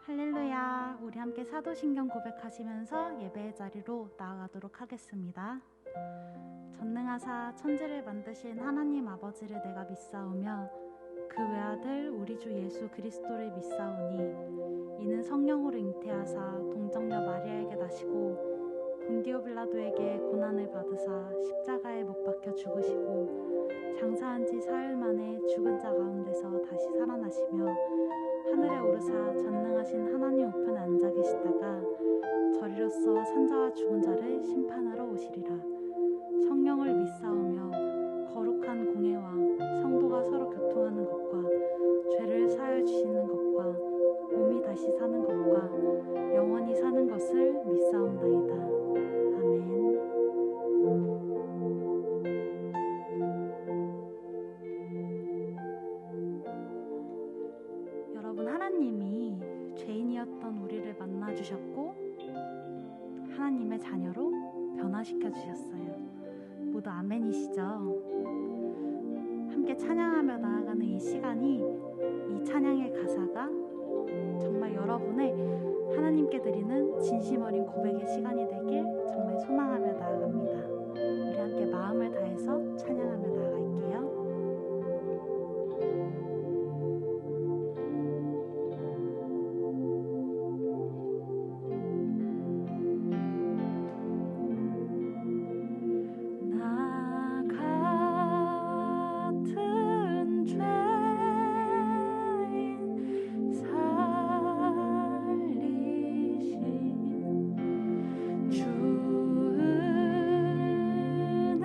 할렐루야, 우리 함께 사도신경 고백하시면서 예배의 자리로 나아가도록 하겠습니다. 전능하사 천지를 만드신 하나님 아버지를 내가 믿사오며 그 외아들 우리 주 예수 그리스도를 믿사오니 이는 성령으로 잉태하사 동정녀 마리아에게 나시고 본디오 빌라도에게 고난을 받으사 십자가에 못 박혀 죽으시고 장사한 지 사흘 만에 죽은 자 가운데서 다시 살아나시며 하늘에 오르사 전능하신 하나님 우편에 앉아 계시다가 저리로서 산자와 죽은 자를 심판하러 오시리라. 성령을 믿사오며 거룩한 공회와 성도가 서로 교통하는 것과 죄를 사하여 주시는 것과 몸이 다시 사는 것과 영원히 사는 것을 믿사옵나이다. 아멘. 여러분, 하나님이 죄인이었던 우리를 만나주셨고 하나님의 자녀로 변화시켜 주셨어요. 모두 아멘이시죠? 함께 찬양하며 나아가는 이 시간이, 이 찬양의 가사가 정말 여러분의 하나님께 드리는 진심 어린 고백의 시간이 되길 정말 소망하며 나아갑니다. 우리 함께 마음을 다해서 찬양하며 나아갈게요. 주 은혜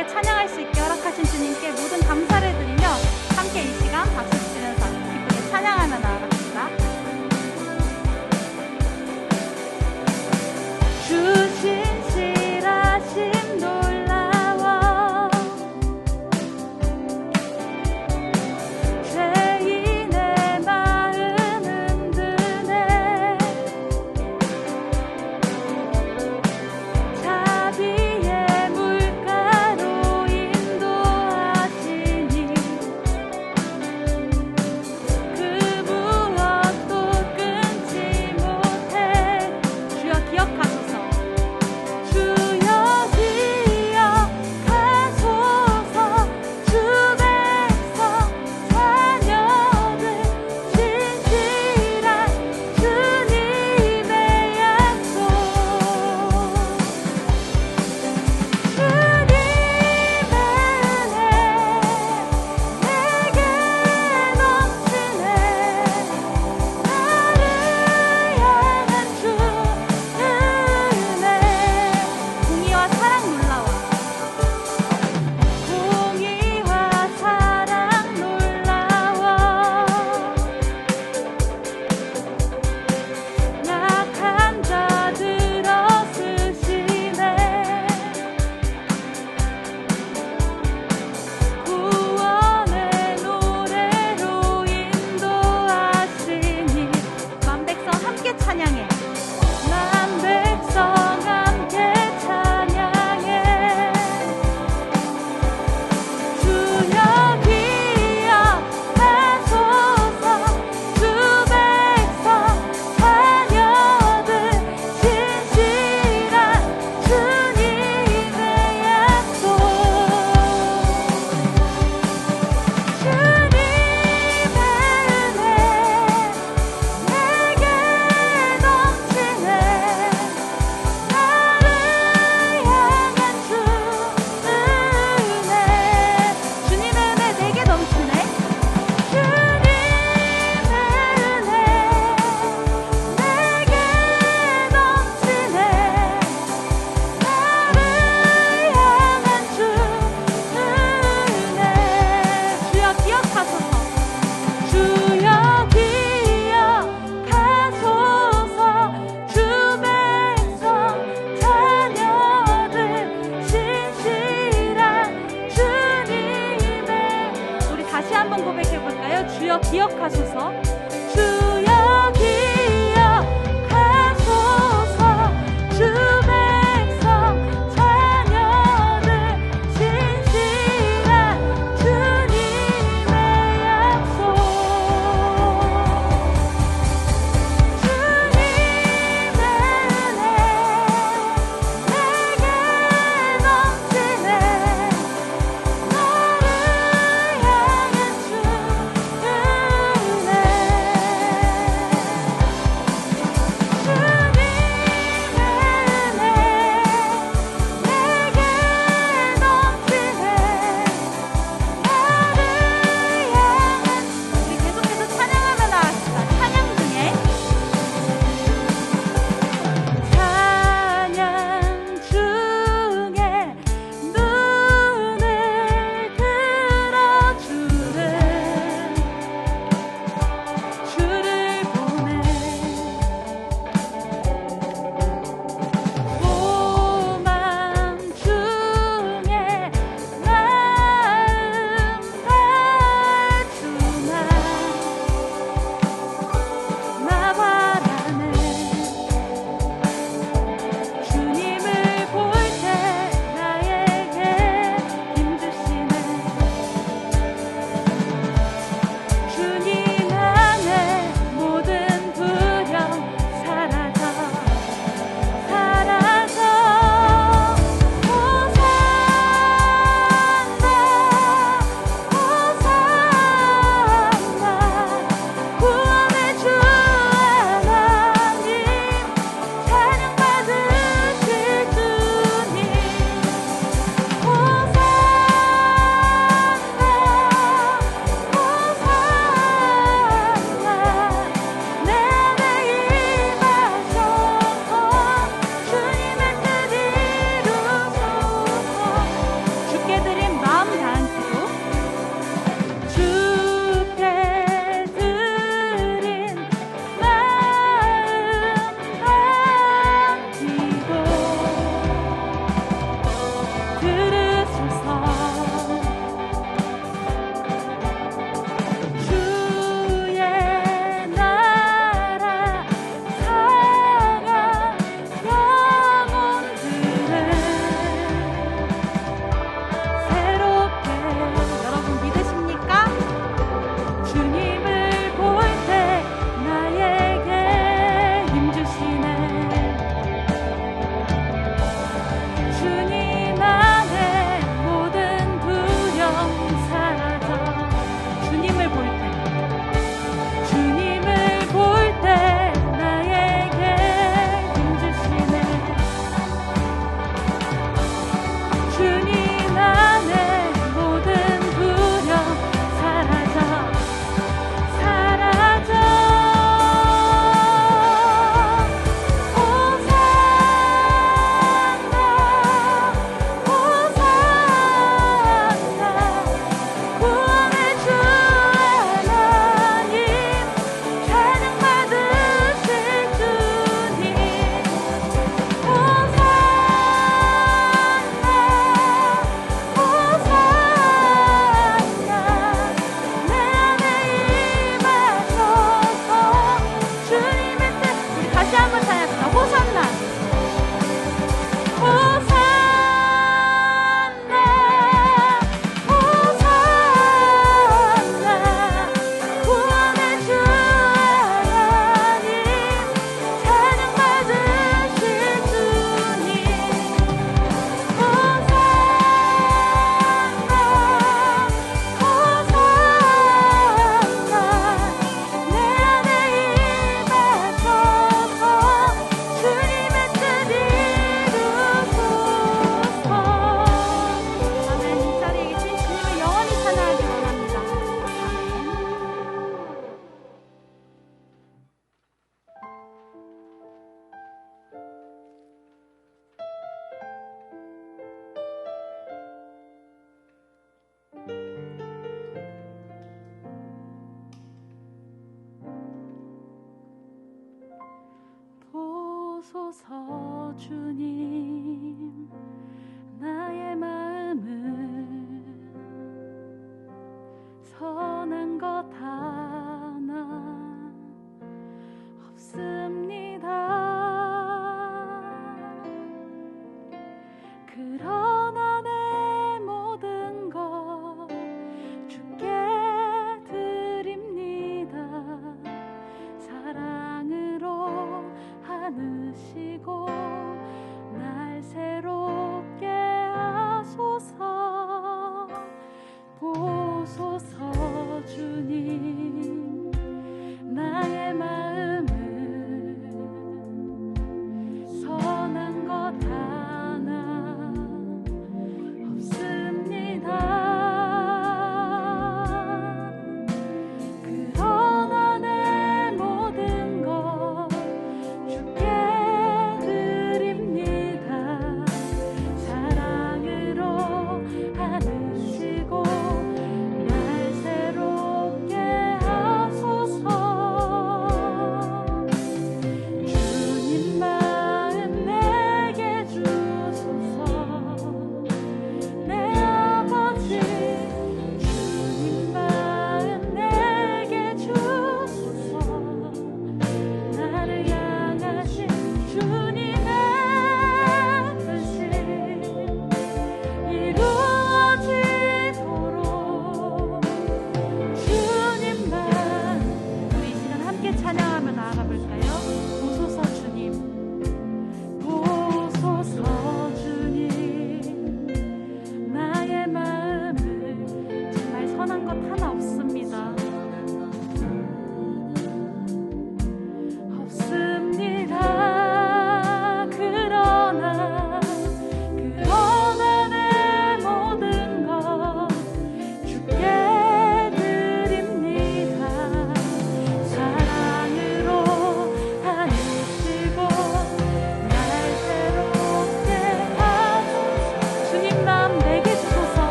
기쁘게 찬양할 수 있게 허락하신 주님께 모든 감사를 드리며 함께 이 시간 박수 치면서 기쁘게 찬양하며 나아갑시다. 주 진실하심 놀라워 죄인의 마음 흔드네 자비의 물가로 인도하시니 주님 나의 마음을 선한 것 하나 없습니다. 그러나 내 모든 것 주께 드립니다. 사랑으로 안으시고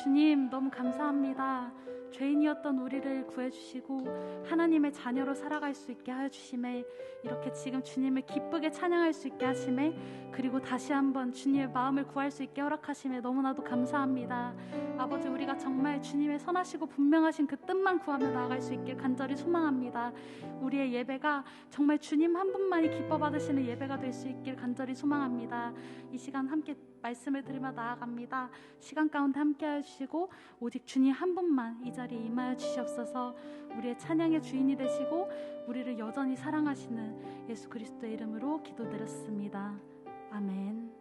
주님 너무 감사합니다. 죄인이었던 우리를 구해주시고 하나님의 자녀로 살아갈 수 있게 하여 주심에, 이렇게 지금 주님을 기쁘게 찬양할 수 있게 하심에, 그리고 다시 한번 주님의 마음을 구할 수 있게 허락하심에 너무나도 감사합니다. 아버지, 우리가 정말 주님의 선하시고 분명하신 그 뜻만 구하며 나아갈 수 있길 간절히 소망합니다. 우리의 예배가 정말 주님 한 분만이 기뻐 받으시는 예배가 될 수 있길 간절히 소망합니다. 이 시간 함께 말씀을 들으며 나아갑니다. 시간 가운데 함께 해주시고 오직 주님 한 분만 이 자리에 임하여 주시옵소서. 우리의 찬양의 주인이 되시고 우리를 여전히 사랑하시는 예수 그리스도의 이름으로 기도드렸습니다. 아멘.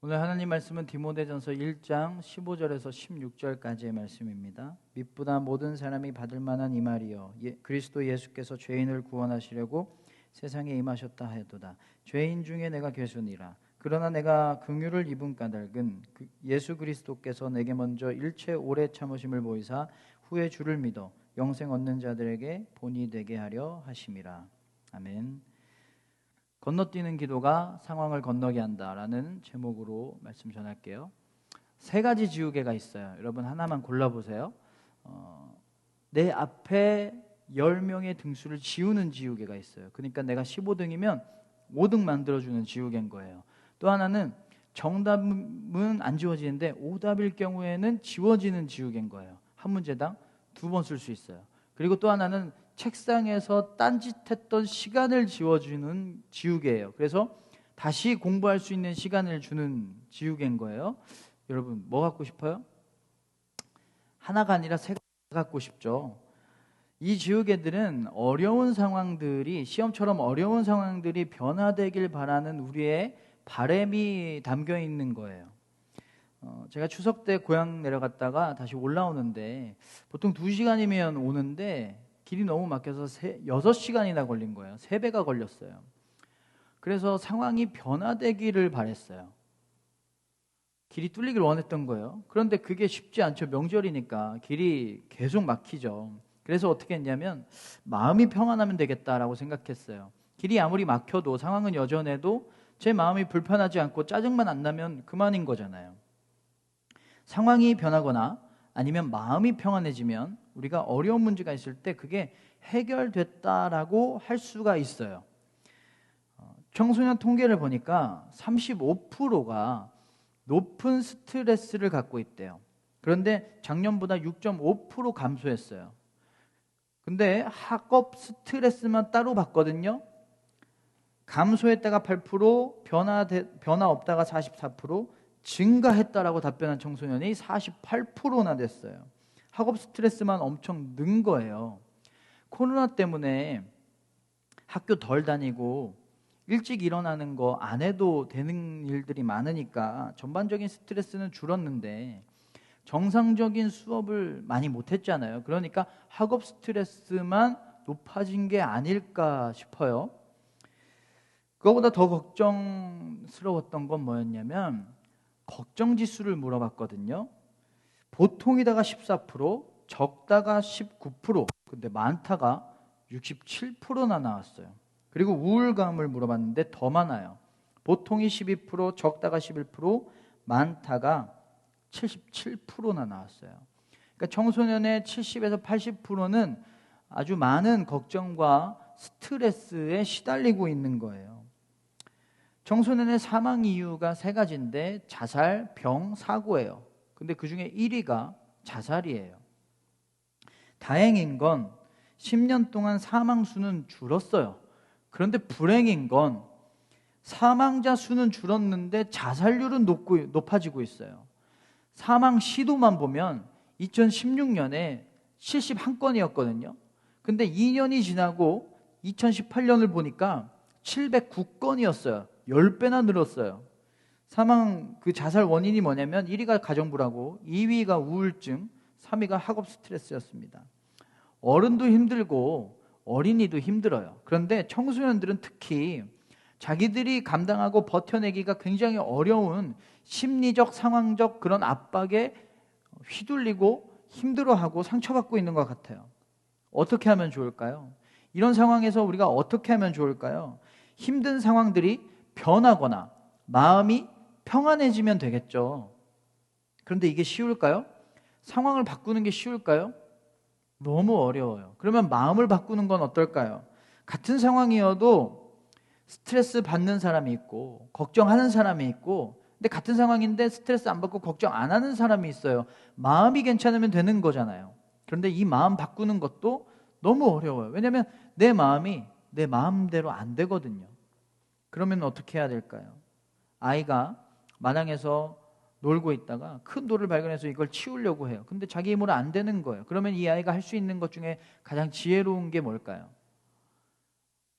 오늘 하나님 말씀은 디모데전서 1장 15절에서 16절까지의 말씀입니다. 믿보다 모든 사람이 받을 만한 이 말이요, 그리스도 예수께서 죄인을 구원하시려고 세상에 임하셨다 하였도다. 죄인 중에 내가 괴순이라. 그러나 내가 긍휼을 입은 까닭은 예수 그리스도께서 내게 먼저 일체 오래 참으심을 보이사 후에 주를 믿어 영생 얻는 자들에게 본이 되게 하려 하심이라. 아멘. 건너뛰는 기도가 상황을 건너게 한다라는 제목으로 말씀 전할게요. 세 가지 지우개가 있어요. 여러분 하나만 골라보세요. 내 앞에 10명의 등수를 지우는 지우개가 있어요. 그러니까 내가 15등이면 5등 만들어주는 지우개인 거예요. 또 하나는 정답은 안 지워지는데 오답일 경우에는 지워지는 지우개인 거예요. 한 문제당 2번 쓸 수 있어요. 그리고 또 하나는 책상에서 딴짓했던 시간을 지워주는 지우개예요. 그래서 다시 공부할 수 있는 시간을 주는 지우개인 거예요. 여러분 뭐 갖고 싶어요? 하나가 아니라 세 개 갖고 싶죠. 이 지우개들은 어려운 상황들이, 시험처럼 어려운 상황들이 변화되길 바라는 우리의 바람이 담겨 있는 거예요. 제가 추석 때 고향 내려갔다가 다시 올라오는데 보통 2시간이면 오는데 길이 너무 막혀서 6시간이나 걸린 거예요. 3배가 걸렸어요. 그래서 상황이 변화되기를 바랬어요. 길이 뚫리길 원했던 거예요. 그런데 그게 쉽지 않죠. 명절이니까 길이 계속 막히죠. 그래서 어떻게 했냐면 마음이 평안하면 되겠다라고 생각했어요. 길이 아무리 막혀도, 상황은 여전해도 제 마음이 불편하지 않고 짜증만 안 나면 그만인 거잖아요. 상황이 변하거나 아니면 마음이 평안해지면 우리가 어려운 문제가 있을 때 그게 해결됐다라고 할 수가 있어요. 청소년 통계를 보니까 35%가 높은 스트레스를 갖고 있대요. 그런데 작년보다 6.5% 감소했어요. 근데 학업 스트레스만 따로 봤거든요. 감소했다가 8%, 변화 없다가 44%, 증가했다라고 답변한 청소년이 48%나 됐어요. 학업 스트레스만 엄청 는 거예요. 코로나 때문에 학교 덜 다니고 일찍 일어나는 거 안 해도 되는 일들이 많으니까 전반적인 스트레스는 줄었는데 정상적인 수업을 많이 못했잖아요. 그러니까 학업 스트레스만 높아진 게 아닐까 싶어요. 그거보다 더 걱정스러웠던 건 뭐였냐면 걱정 지수를 물어봤거든요. 보통이다가 14%, 적다가 19%, 근데 많다가 67%나 나왔어요. 그리고 우울감을 물어봤는데 더 많아요. 보통이 12%, 적다가 11%, 많다가 77%나 나왔어요. 그러니까 청소년의 70에서 80%는 아주 많은 걱정과 스트레스에 시달리고 있는 거예요. 청소년의 사망 이유가 3가지인데 자살, 병, 사고예요. 근데 그 중에 1위가 자살이에요. 다행인 건 10년 동안 사망 수는 줄었어요. 그런데 불행인 건 사망자 수는 줄었는데 자살률은 높아지고 있어요. 사망 시도만 보면 2016년에 71건이었거든요. 근데 2년이 지나고 2018년을 보니까 709건이었어요. 10배나 늘었어요. 사망, 자살 원인이 뭐냐면 1위가 가정불하고 2위가 우울증, 3위가 학업 스트레스였습니다. 어른도 힘들고 어린이도 힘들어요. 그런데 청소년들은 특히 자기들이 감당하고 버텨내기가 굉장히 어려운 심리적, 상황적 그런 압박에 휘둘리고 힘들어하고 상처받고 있는 것 같아요. 어떻게 하면 좋을까요? 이런 상황에서 우리가 어떻게 하면 좋을까요? 힘든 상황들이 변하거나 마음이 평안해지면 되겠죠. 그런데 이게 쉬울까요? 상황을 바꾸는 게 쉬울까요? 너무 어려워요. 그러면 마음을 바꾸는 건 어떨까요? 같은 상황이어도 스트레스 받는 사람이 있고 걱정하는 사람이 있고, 근데 같은 상황인데 스트레스 안 받고 걱정 안 하는 사람이 있어요. 마음이 괜찮으면 되는 거잖아요. 그런데 이 마음 바꾸는 것도 너무 어려워요. 왜냐하면 내 마음이 내 마음대로 안 되거든요. 그러면 어떻게 해야 될까요? 아이가 마당에서 놀고 있다가 큰 돌을 발견해서 이걸 치우려고 해요. 근데 자기 힘으로 안 되는 거예요. 그러면 이 아이가 할 수 있는 것 중에 가장 지혜로운 게 뭘까요?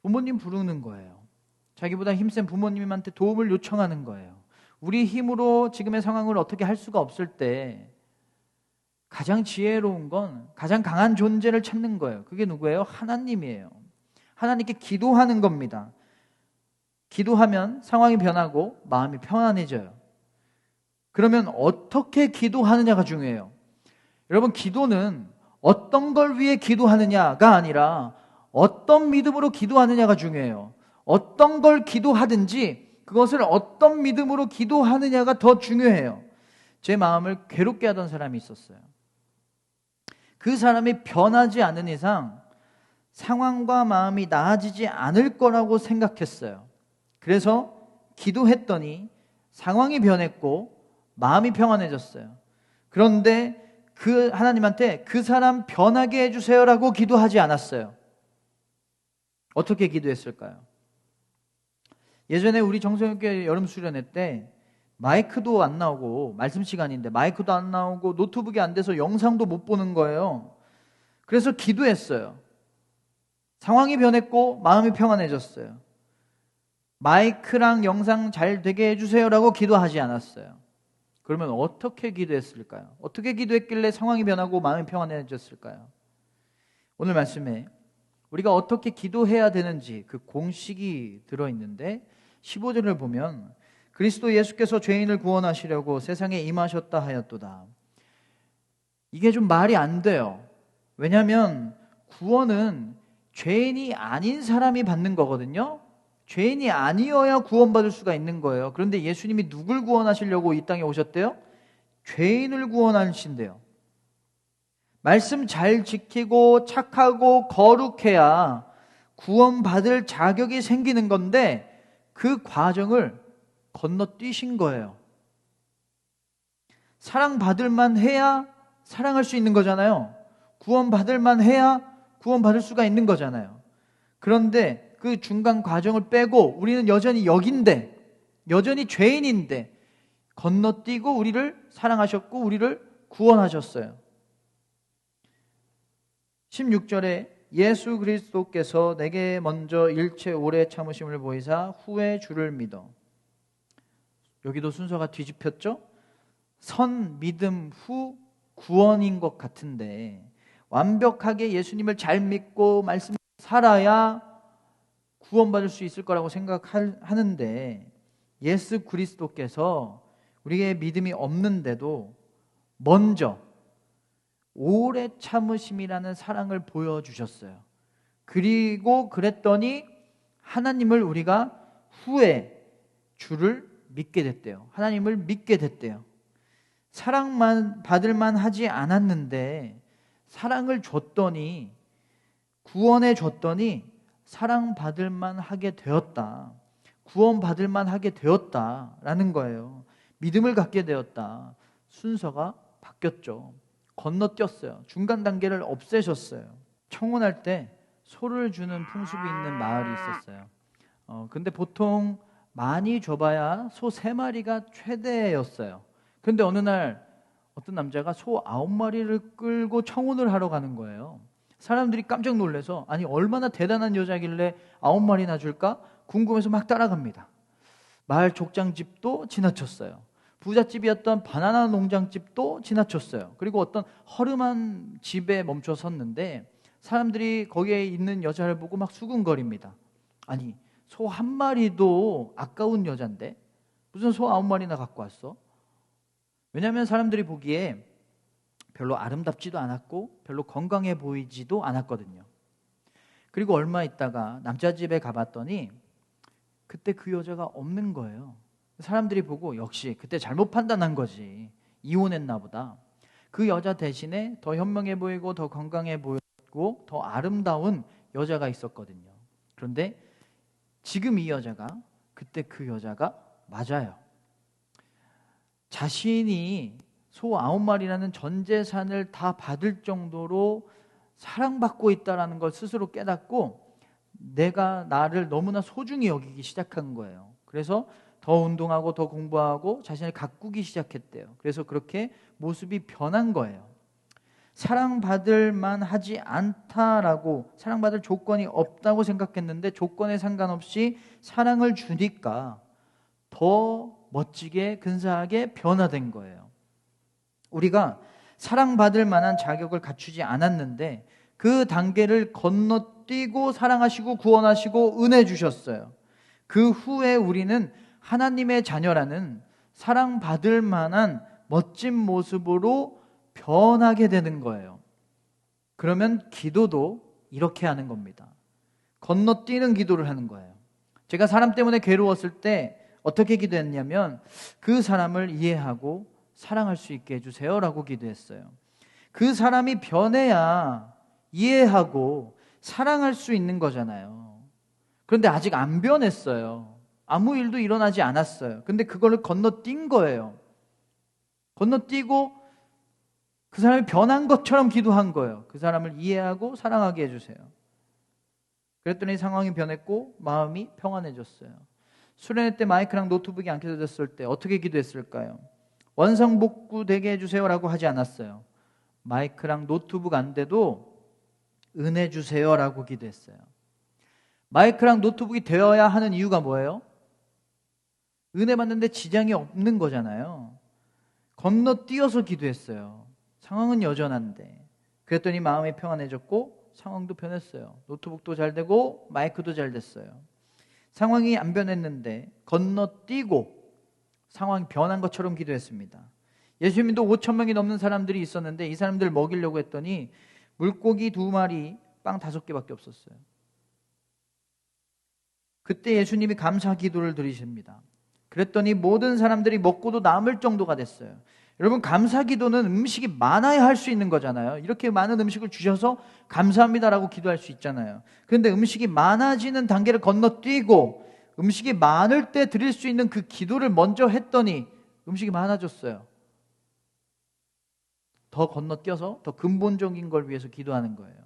부모님 부르는 거예요. 자기보다 힘센 부모님한테 도움을 요청하는 거예요. 우리 힘으로 지금의 상황을 어떻게 할 수가 없을 때 가장 지혜로운 건 가장 강한 존재를 찾는 거예요. 그게 누구예요? 하나님이에요. 하나님께 기도하는 겁니다. 기도하면 상황이 변하고 마음이 평안해져요. 그러면 어떻게 기도하느냐가 중요해요. 여러분, 기도는 어떤 걸 위해 기도하느냐가 아니라 어떤 믿음으로 기도하느냐가 중요해요. 어떤 걸 기도하든지 그것을 어떤 믿음으로 기도하느냐가 더 중요해요. 제 마음을 괴롭게 하던 사람이 있었어요. 그 사람이 변하지 않은 이상 상황과 마음이 나아지지 않을 거라고 생각했어요. 그래서 기도했더니 상황이 변했고 마음이 평안해졌어요. 그런데 그 하나님한테 그 사람 변하게 해주세요라고 기도하지 않았어요. 어떻게 기도했을까요? 예전에 우리 정성교회 여름 수련회 때 마이크도 안 나오고, 말씀 시간인데 마이크도 안 나오고 노트북이 안 돼서 영상도 못 보는 거예요. 그래서 기도했어요. 상황이 변했고 마음이 평안해졌어요. 마이크랑 영상 잘 되게 해주세요라고 기도하지 않았어요. 그러면 어떻게 기도했을까요? 어떻게 기도했길래 상황이 변하고 마음이 평안해졌을까요? 오늘 말씀에 우리가 어떻게 기도해야 되는지 그 공식이 들어있는데 15절을 보면 그리스도 예수께서 죄인을 구원하시려고 세상에 임하셨다 하였도다. 이게 좀 말이 안 돼요. 왜냐하면 구원은 죄인이 아닌 사람이 받는 거거든요. 죄인이 아니어야 구원받을 수가 있는 거예요. 그런데 예수님이 누굴 구원하시려고 이 땅에 오셨대요? 죄인을 구원하신대요. 말씀 잘 지키고 착하고 거룩해야 구원받을 자격이 생기는 건데 그 과정을 건너뛰신 거예요. 사랑받을 만 해야 사랑할 수 있는 거잖아요. 구원받을 만 해야 구원받을 수가 있는 거잖아요. 그런데 그 중간 과정을 빼고 우리는 여전히 여긴데, 여전히 죄인인데 건너뛰고 우리를 사랑하셨고 우리를 구원하셨어요. 16절에 예수 그리스도께서 내게 먼저 일체 오래 참으심을 보이사 후에 주를 믿어. 여기도 순서가 뒤집혔죠? 선 믿음 후 구원인 것 같은데 완벽하게 예수님을 잘 믿고 말씀 살아야 구원받을 수 있을 거라고 생각하는데 예수 그리스도께서 우리의 믿음이 없는데도 먼저 오래 참으심이라는 사랑을 보여주셨어요. 그리고 그랬더니 하나님을 우리가 후에 주를 믿게 됐대요. 하나님을 믿게 됐대요. 사랑만 받을 만 하지 않았는데 사랑을 줬더니, 구원해 줬더니 사랑받을 만 하게 되었다. 구원받을 만 하게 되었다라는 거예요. 믿음을 갖게 되었다. 순서가 바뀌었죠. 건너뛰었어요. 중간 단계를 없애셨어요. 청혼할 때 소를 주는 풍습이 있는 마을이 있었어요. 근데 보통 많이 줘봐야 소 3마리가 최대였어요. 근데 어느 날 어떤 남자가 소 9마리를 끌고 청혼을 하러 가는 거예요. 사람들이 깜짝 놀라서 아니 얼마나 대단한 여자길래 9마리나 줄까? 궁금해서 막 따라갑니다. 마을 족장집도 지나쳤어요. 부잣집이었던 바나나 농장집도 지나쳤어요. 그리고 어떤 허름한 집에 멈춰 섰는데 사람들이 거기에 있는 여자를 보고 막 수군거립니다. 아니 소 1마리도 아까운 여잔데 무슨 소 9마리나 갖고 왔어? 왜냐하면 사람들이 보기에 별로 아름답지도 않았고 별로 건강해 보이지도 않았거든요. 그리고 얼마 있다가 남자 집에 가봤더니 그때 그 여자가 없는 거예요. 사람들이 보고 역시 그때 잘못 판단한 거지. 이혼했나 보다. 그 여자 대신에 더 현명해 보이고 더 건강해 보이고 더 아름다운 여자가 있었거든요. 그런데 지금 이 여자가 그때 그 여자가 맞아요. 자신이 소 9마리라는 전 재산을 다 받을 정도로 사랑받고 있다는 걸 스스로 깨닫고 내가 나를 너무나 소중히 여기기 시작한 거예요. 그래서 더 운동하고 더 공부하고 자신을 가꾸기 시작했대요. 그래서 그렇게 모습이 변한 거예요. 사랑받을 만하지 않다라고, 사랑받을 조건이 없다고 생각했는데 조건에 상관없이 사랑을 주니까 더 멋지게 근사하게 변화된 거예요. 우리가 사랑받을 만한 자격을 갖추지 않았는데 그 단계를 건너뛰고 사랑하시고 구원하시고 은혜 주셨어요. 그 후에 우리는 하나님의 자녀라는 사랑받을 만한 멋진 모습으로 변하게 되는 거예요. 그러면 기도도 이렇게 하는 겁니다. 건너뛰는 기도를 하는 거예요. 제가 사람 때문에 괴로웠을 때 어떻게 기도했냐면 그 사람을 이해하고 사랑할 수 있게 해주세요 라고 기도했어요. 그 사람이 변해야 이해하고 사랑할 수 있는 거잖아요. 그런데 아직 안 변했어요. 아무 일도 일어나지 않았어요. 근데 그거를 건너뛴 거예요. 건너뛰고 그 사람이 변한 것처럼 기도한 거예요. 그 사람을 이해하고 사랑하게 해주세요. 그랬더니 상황이 변했고 마음이 평안해졌어요. 수련회 때 마이크랑 노트북이 안 켜졌을 때 어떻게 기도했을까요? 원성복구 되게 해주세요 라고 하지 않았어요. 마이크랑 노트북 안 돼도 은혜 주세요 라고 기도했어요. 마이크랑 노트북이 되어야 하는 이유가 뭐예요? 은혜 받는데 지장이 없는 거잖아요. 건너뛰어서 기도했어요. 상황은 여전한데. 그랬더니 마음이 평안해졌고 상황도 변했어요. 노트북도 잘 되고 마이크도 잘 됐어요. 상황이 안 변했는데 건너뛰고 상황이 변한 것처럼 기도했습니다. 예수님도 5,000명이 넘는 사람들이 있었는데 이 사람들을 먹이려고 했더니 물고기 2마리, 빵 5개밖에 없었어요. 그때 예수님이 감사 기도를 드리십니다. 그랬더니 모든 사람들이 먹고도 남을 정도가 됐어요. 여러분, 감사 기도는 음식이 많아야 할 수 있는 거잖아요. 이렇게 많은 음식을 주셔서 감사합니다라고 기도할 수 있잖아요. 그런데 음식이 많아지는 단계를 건너뛰고 음식이 많을 때 드릴 수 있는 그 기도를 먼저 했더니 음식이 많아졌어요. 더 건너뛰어서 더 근본적인 걸 위해서 기도하는 거예요.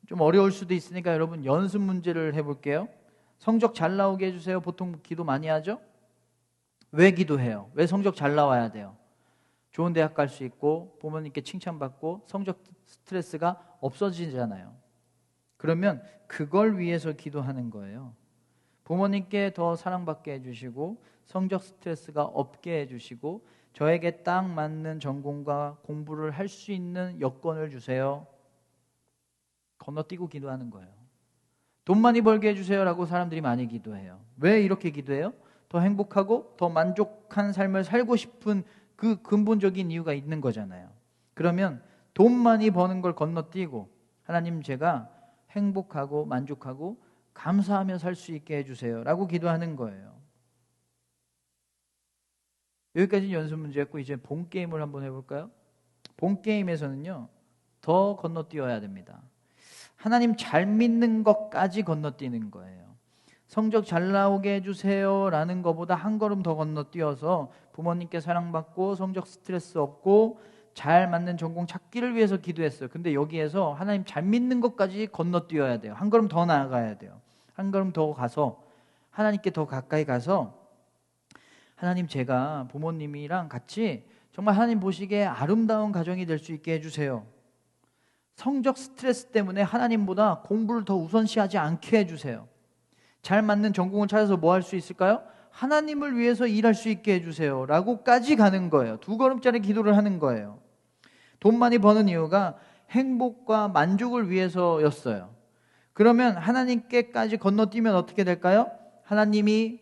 좀 어려울 수도 있으니까 여러분 연습 문제를 해볼게요. 성적 잘 나오게 해주세요. 보통 기도 많이 하죠? 왜 기도해요? 왜 성적 잘 나와야 돼요? 좋은 대학 갈 수 있고 부모님께 칭찬받고 성적 스트레스가 없어지잖아요. 그러면 그걸 위해서 기도하는 거예요. 부모님께 더 사랑받게 해주시고 성적 스트레스가 없게 해주시고 저에게 딱 맞는 전공과 공부를 할 수 있는 여건을 주세요. 건너뛰고 기도하는 거예요. 돈 많이 벌게 해주세요라고 사람들이 많이 기도해요. 왜 이렇게 기도해요? 더 행복하고 더 만족한 삶을 살고 싶은 그 근본적인 이유가 있는 거잖아요. 그러면 돈 많이 버는 걸 건너뛰고 하나님, 제가 행복하고 만족하고 감사하며 살 수 있게 해주세요 라고 기도하는 거예요. 여기까지 연습 문제였고 이제 본 게임을 한번 해볼까요? 본 게임에서는요 더 건너뛰어야 됩니다. 하나님 잘 믿는 것까지 건너뛰는 거예요. 성적 잘 나오게 해주세요 라는 것보다 한 걸음 더 건너뛰어서 부모님께 사랑받고 성적 스트레스 없고 잘 맞는 전공 찾기를 위해서 기도했어요. 근데 여기에서 하나님 잘 믿는 것까지 건너뛰어야 돼요. 한 걸음 더 나아가야 돼요. 한 걸음 더 가서 하나님께 더 가까이 가서 하나님, 제가 부모님이랑 같이 정말 하나님 보시기에 아름다운 가정이 될 수 있게 해주세요. 성적 스트레스 때문에 하나님보다 공부를 더 우선시하지 않게 해주세요. 잘 맞는 전공을 찾아서 뭐 할 수 있을까요? 하나님을 위해서 일할 수 있게 해주세요 라고까지 가는 거예요. 2걸음짜리 기도를 하는 거예요. 돈 많이 버는 이유가 행복과 만족을 위해서였어요. 그러면 하나님께까지 건너뛰면 어떻게 될까요? 하나님이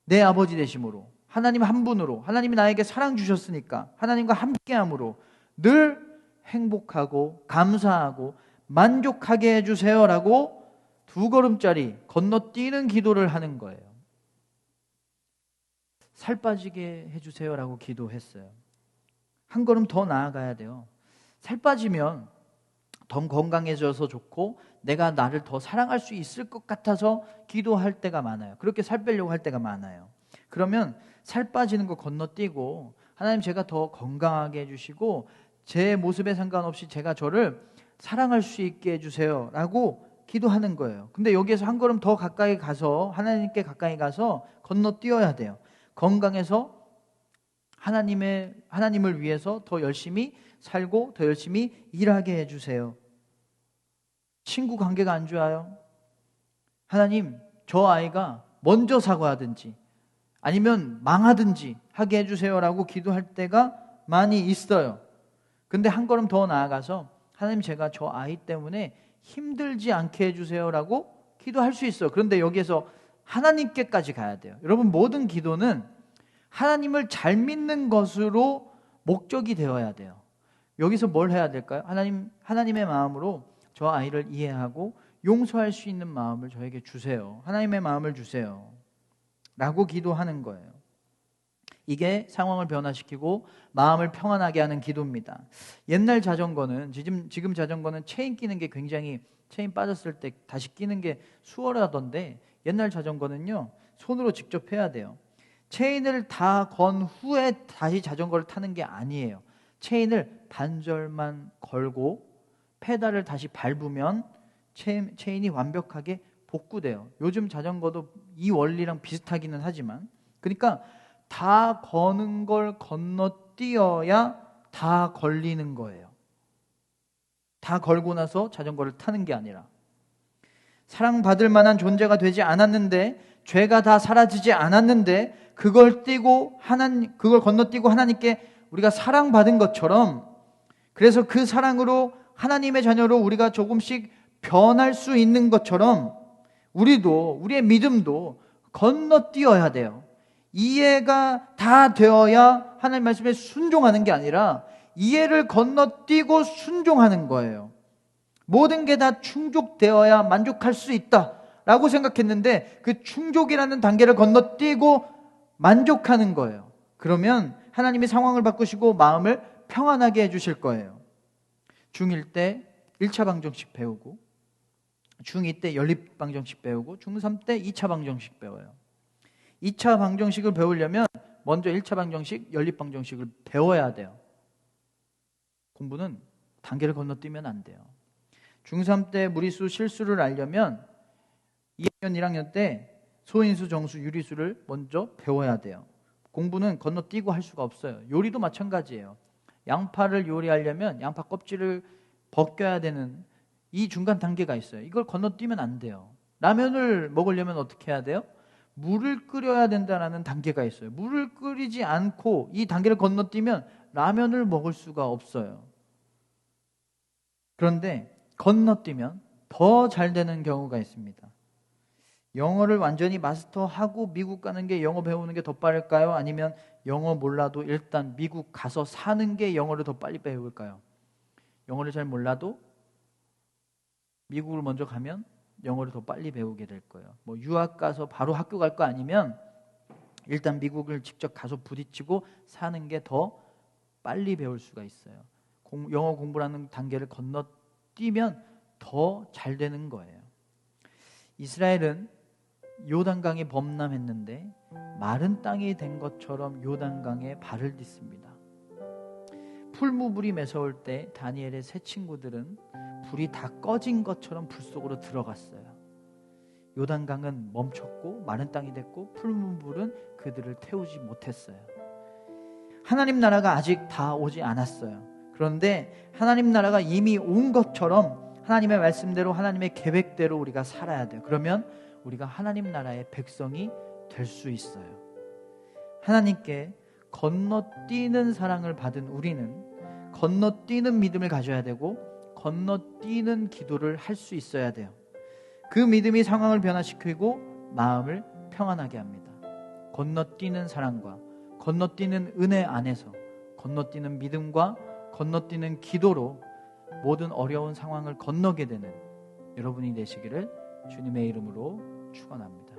내 아버지 되심으로, 하나님 한 분으로, 하나님이 나에게 사랑 주셨으니까 하나님과 함께함으로 늘 행복하고 감사하고 만족하게 해주세요 라고 2걸음짜리 건너뛰는 기도를 하는 거예요. 살 빠지게 해주세요라고 기도했어요. 한 걸음 더 나아가야 돼요. 살 빠지면 더 건강해져서 좋고 내가 나를 더 사랑할 수 있을 것 같아서 기도할 때가 많아요. 그렇게 살 빼려고 할 때가 많아요. 그러면 살 빠지는 거 건너뛰고 하나님 제가 더 건강하게 해주시고 제 모습에 상관없이 제가 저를 사랑할 수 있게 해주세요 라고 기도하는 거예요. 근데 여기에서 한 걸음 더 가까이 가서 하나님께 가까이 가서 건너뛰어야 돼요. 건강해서 하나님을 위해서 더 열심히 살고 더 열심히 일하게 해주세요. 친구 관계가 안 좋아요. 하나님, 저 아이가 먼저 사과하든지 아니면 망하든지 하게 해주세요라고 기도할 때가 많이 있어요. 근데 한 걸음 더 나아가서 하나님, 제가 저 아이 때문에 힘들지 않게 해주세요라고 기도할 수 있어요. 그런데 여기에서 하나님께까지 가야 돼요. 여러분, 모든 기도는 하나님을 잘 믿는 것으로 목적이 되어야 돼요. 여기서 뭘 해야 될까요? 하나님의 마음으로 저 아이를 이해하고 용서할 수 있는 마음을 저에게 주세요. 하나님의 마음을 주세요 라고 기도하는 거예요. 이게 상황을 변화시키고 마음을 평안하게 하는 기도입니다. 옛날 자전거는, 지금 자전거는 체인 끼는 게 굉장히, 체인 빠졌을 때 다시 끼는 게 수월하던데 옛날 자전거는요, 손으로 직접 해야 돼요. 체인을 다 건 후에 다시 자전거를 타는 게 아니에요. 체인을 반절만 걸고 페달을 다시 밟으면 체인이 완벽하게 복구돼요. 요즘 자전거도 이 원리랑 비슷하기는 하지만, 그러니까 다 거는 걸 건너뛰어야 다 걸리는 거예요. 다 걸고 나서 자전거를 타는 게 아니라, 사랑받을 만한 존재가 되지 않았는데, 죄가 다 사라지지 않았는데 그걸 건너뛰고 하나님께 우리가 사랑받은 것처럼, 그래서 그 사랑으로 하나님의 자녀로 우리가 조금씩 변할 수 있는 것처럼 우리의 믿음도 건너뛰어야 돼요. 이해가 다 되어야 하나님 말씀에 순종하는 게 아니라 이해를 건너뛰고 순종하는 거예요. 모든 게 다 충족되어야 만족할 수 있다라고 생각했는데 그 충족이라는 단계를 건너뛰고 만족하는 거예요. 그러면 하나님이 상황을 바꾸시고 마음을 평안하게 해주실 거예요. 중1 때 1차 방정식 배우고, 중2 때 연립 방정식 배우고, 중3 때 2차 방정식 배워요. 2차 방정식을 배우려면 먼저 1차 방정식, 연립 방정식을 배워야 돼요. 공부는 단계를 건너뛰면 안 돼요. 중3 때 무리수, 실수를 알려면 2학년, 1학년 때 소인수, 정수, 유리수를 먼저 배워야 돼요. 공부는 건너뛰고 할 수가 없어요. 요리도 마찬가지예요. 양파를 요리하려면 양파 껍질을 벗겨야 되는 이 중간 단계가 있어요. 이걸 건너뛰면 안 돼요. 라면을 먹으려면 어떻게 해야 돼요? 물을 끓여야 된다는 단계가 있어요. 물을 끓이지 않고 이 단계를 건너뛰면 라면을 먹을 수가 없어요. 그런데 건너뛰면 더 잘 되는 경우가 있습니다. 영어를 완전히 마스터하고 미국 가는 게, 영어 배우는 게 더 빠를까요? 아니면 영어 몰라도 일단 미국 가서 사는 게 영어를 더 빨리 배울까요? 영어를 잘 몰라도 미국을 먼저 가면 영어를 더 빨리 배우게 될 거예요. 유학 가서 바로 학교 갈 거 아니면 일단 미국을 직접 가서 부딪히고 사는 게 더 빨리 배울 수가 있어요. 영어 공부라는 단계를 건너뛰면 더 잘 되는 거예요. 이스라엘은 요단강이 범람했는데 마른 땅이 된 것처럼 요단강에 발을 딛습니다. 풀무불이 매서울 때 다니엘의 세 친구들은 불이 다 꺼진 것처럼 불 속으로 들어갔어요. 요단강은 멈췄고 마른 땅이 됐고 풀무불은 그들을 태우지 못했어요. 하나님 나라가 아직 다 오지 않았어요. 그런데 하나님 나라가 이미 온 것처럼 하나님의 말씀대로, 하나님의 계획대로 우리가 살아야 돼요. 그러면 우리가 하나님 나라의 백성이 될 수 있어요. 하나님께 건너뛰는 사랑을 받은 우리는 건너뛰는 믿음을 가져야 되고 건너뛰는 기도를 할 수 있어야 돼요. 그 믿음이 상황을 변화시키고 마음을 평안하게 합니다. 건너뛰는 사랑과 건너뛰는 은혜 안에서 건너뛰는 믿음과 건너뛰는 기도로 모든 어려운 상황을 건너게 되는 여러분이 되시기를 주님의 이름으로 축원합니다.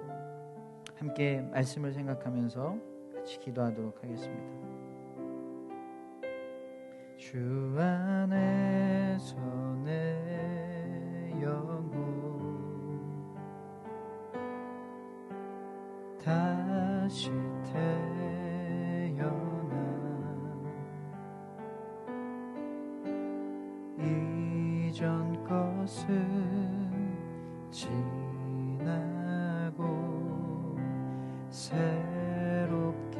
함께 말씀을 생각하면서 같이 기도하도록 하겠습니다. 주 안에서 내 영혼 다시 태어나 이전 것은 지나고 새롭게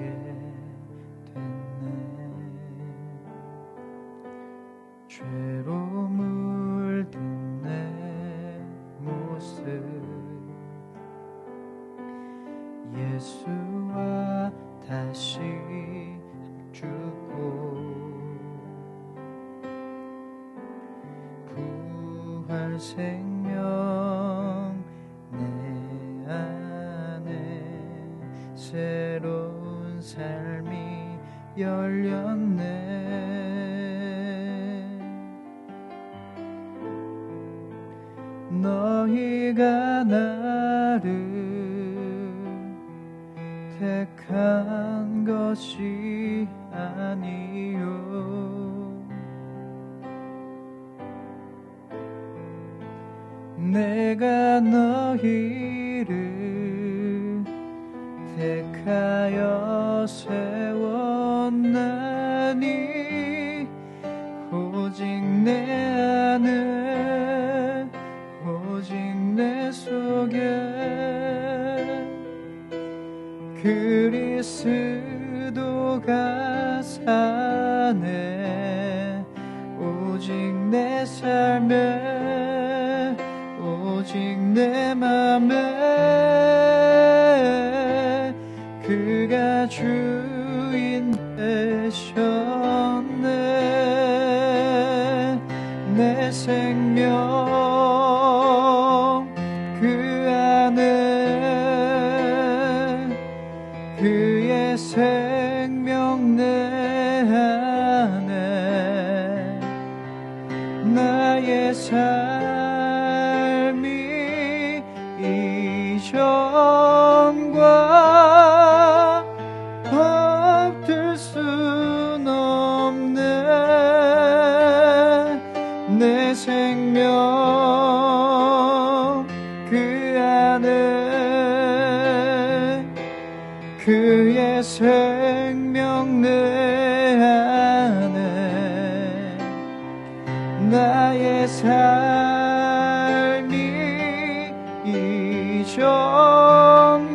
됐네. 죄로 물든 내 모습 예수와 다시 죽고 부활 생명 내 안에 새로운 삶이 열렸네. 너희가 나를 택한 것이 아니요 내가 너희를 택하여 세웠나니 오직 내 안에 오직 내 속에 그리스도가 사네. 오직 내 삶에 오직 내 맘에 그가 주인 되셨네. 내 생명 그 안에 그의 생명 내 안에 나의 삶이 이전과 합들 순 없네. 내 생명 그 안에 그의 생명 내 안에 나의 삶이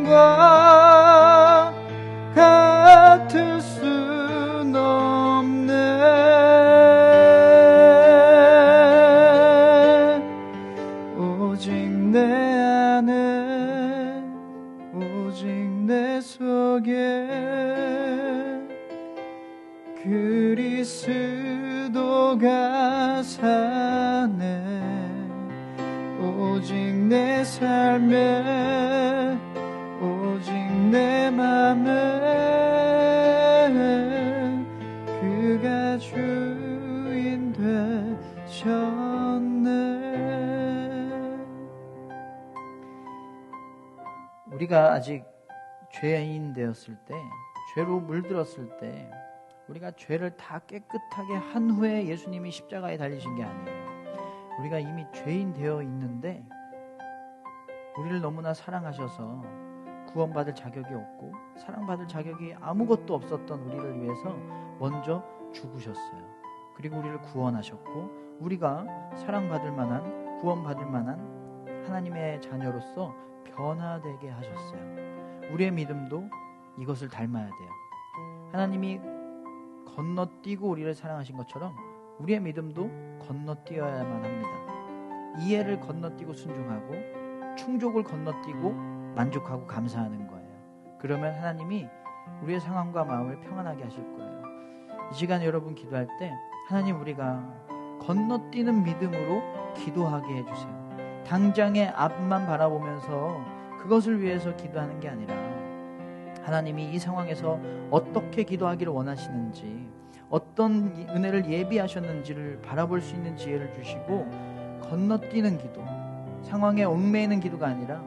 이전과 같을 순 없네. 오직 내 안에 오직 내 속에 그리스도가 사네. 오직 내 삶에 오직 내 맘에 그가 주인 되셨네. 우리가 아직 죄인 되었을 때, 죄로 물들었을 때 우리가 죄를 다 깨끗하게 한 후에 예수님이 십자가에 달리신 게 아니에요. 우리가 이미 죄인 되어 있는데 우리를 너무나 사랑하셔서 구원받을 자격이 없고 사랑받을 자격이 아무것도 없었던 우리를 위해서 먼저 죽으셨어요. 그리고 우리를 구원하셨고 우리가 사랑받을 만한 구원받을 만한 하나님의 자녀로서 변화되게 하셨어요. 우리의 믿음도 이것을 닮아야 돼요. 하나님이 건너뛰고 우리를 사랑하신 것처럼 우리의 믿음도 건너뛰어야만 합니다. 이해를 건너뛰고 순종하고 충족을 건너뛰고 만족하고 감사하는 거예요. 그러면 하나님이 우리의 상황과 마음을 평안하게 하실 거예요. 이 시간에 여러분 기도할 때 하나님 우리가 건너뛰는 믿음으로 기도하게 해주세요. 당장의 앞만 바라보면서 그것을 위해서 기도하는 게 아니라 하나님이 이 상황에서 어떻게 기도하기를 원하시는지 어떤 은혜를 예비하셨는지를 바라볼 수 있는 지혜를 주시고 건너뛰는 기도, 상황에 얽매이는 기도가 아니라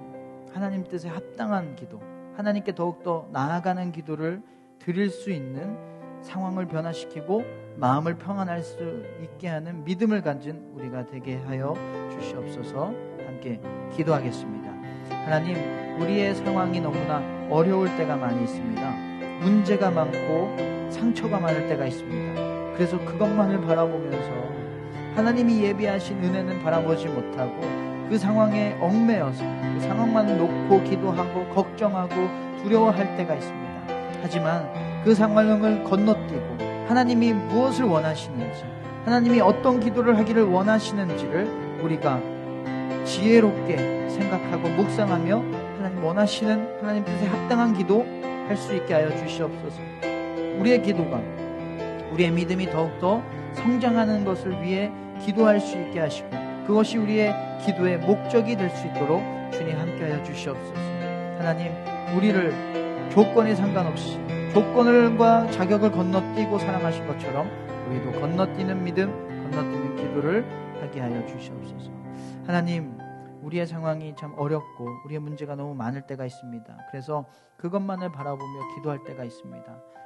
하나님 뜻에 합당한 기도, 하나님께 더욱더 나아가는 기도를 드릴 수 있는 상황을 변화시키고 마음을 평안할 수 있게 하는 믿음을 가진 우리가 되게 하여 주시옵소서. 함께 기도하겠습니다. 하나님, 우리의 상황이 너무나 어려울 때가 많이 있습니다. 문제가 많고 상처가 많을 때가 있습니다. 그래서 그것만을 바라보면서 하나님이 예비하신 은혜는 바라보지 못하고 그 상황에 얽매여서 그 상황만 놓고 기도하고 걱정하고 두려워할 때가 있습니다. 하지만 그 상황을 건너뛰고 하나님이 무엇을 원하시는지, 하나님이 어떤 기도를 하기를 원하시는지를 우리가 지혜롭게 생각하고 묵상하며 하나님 원하시는 하나님 뜻에 합당한 기도 할 수 있게 하여 주시옵소서. 우리의 기도가, 우리의 믿음이 더욱더 성장하는 것을 위해 기도할 수 있게 하시고 그것이 우리의 기도의 목적이 될 수 있도록 주님 함께하여 주시옵소서. 하나님, 우리를 조건에 상관없이 조건과 자격을 건너뛰고 사랑하신 것처럼 우리도 건너뛰는 믿음, 건너뛰는 기도를 하게 하여 주시옵소서. 하나님, 우리의 상황이 참 어렵고 우리의 문제가 너무 많을 때가 있습니다. 그래서 그것만을 바라보며 기도할 때가 있습니다.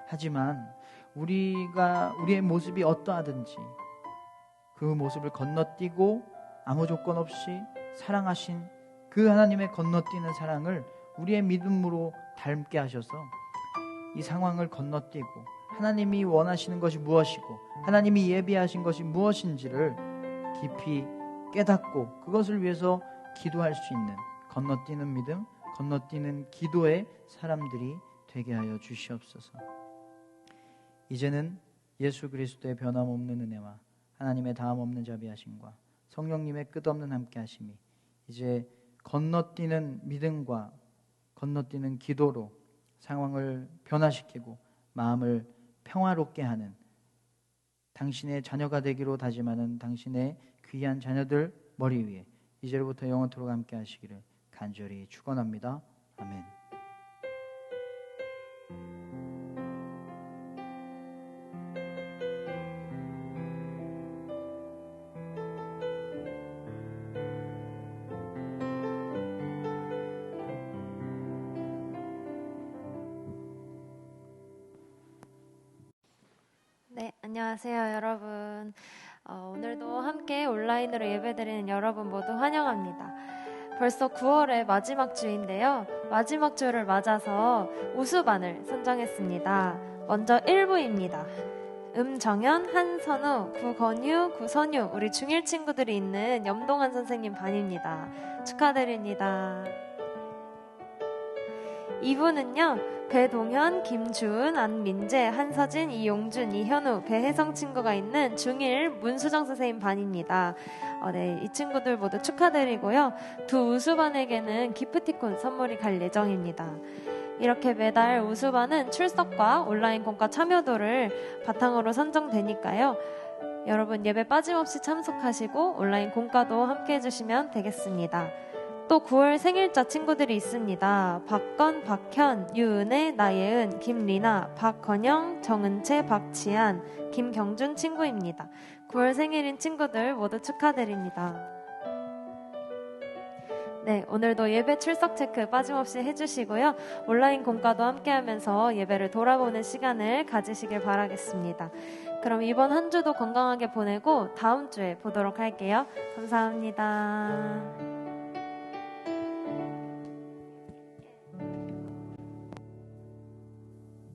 하지만 우리의 모습이 어떠하든지 그 모습을 건너뛰고 아무 조건 없이 사랑하신 그 하나님의 건너뛰는 사랑을 우리의 믿음으로 닮게 하셔서 이 상황을 건너뛰고 하나님이 원하시는 것이 무엇이고 하나님이 예비하신 것이 무엇인지를 깊이 깨닫고 그것을 위해서 기도할 수 있는 건너뛰는 믿음, 건너뛰는 기도의 사람들이 되게 하여 주시옵소서. 이제는 예수 그리스도의 변함없는 은혜와 하나님의 다함없는 자비하심과 성령님의 끝없는 함께하심이 이제 건너뛰는 믿음과 건너뛰는 기도로 상황을 변화시키고 마음을 평화롭게 하는 당신의 자녀가 되기로 다짐하는 당신의 귀한 자녀들 머리 위에 이제로부터 영원토록 함께 하시기를 간절히 축원합니다. 아멘. 네, 안녕하세요, 여러분. 오늘도 함께 온라인으로 예배드리는 여러분 모두 환영합니다. 벌써 9월의 마지막 주인데요. 마지막 주를 맞아서 우수반을 선정했습니다. 먼저 1부입니다. 음정현, 한선우, 구건유, 구선유 우리 중1 친구들이 있는 염동환 선생님 반입니다. 축하드립니다. 2부는요. 배동현, 김주은, 안민재, 한서진, 이용준, 이현우, 배혜성 친구가 있는 중1 문수정 선생님 반입니다. 네, 이 친구들 모두 축하드리고요. 두 우수반에게는 기프티콘 선물이 갈 예정입니다. 이렇게 매달 우수반은 출석과 온라인 공과 참여도를 바탕으로 선정되니까요. 여러분 예배 빠짐없이 참석하시고 온라인 공과도 함께 해주시면 되겠습니다. 또 9월 생일자 친구들이 있습니다. 박건, 박현, 유은혜, 나예은, 김리나, 박건영, 정은채, 박지한, 김경준 친구입니다. 9월 생일인 친구들 모두 축하드립니다. 네, 오늘도 예배 출석 체크 빠짐없이 해주시고요. 온라인 공과도 함께하면서 예배를 돌아보는 시간을 가지시길 바라겠습니다. 그럼 이번 한 주도 건강하게 보내고 다음 주에 보도록 할게요. 감사합니다.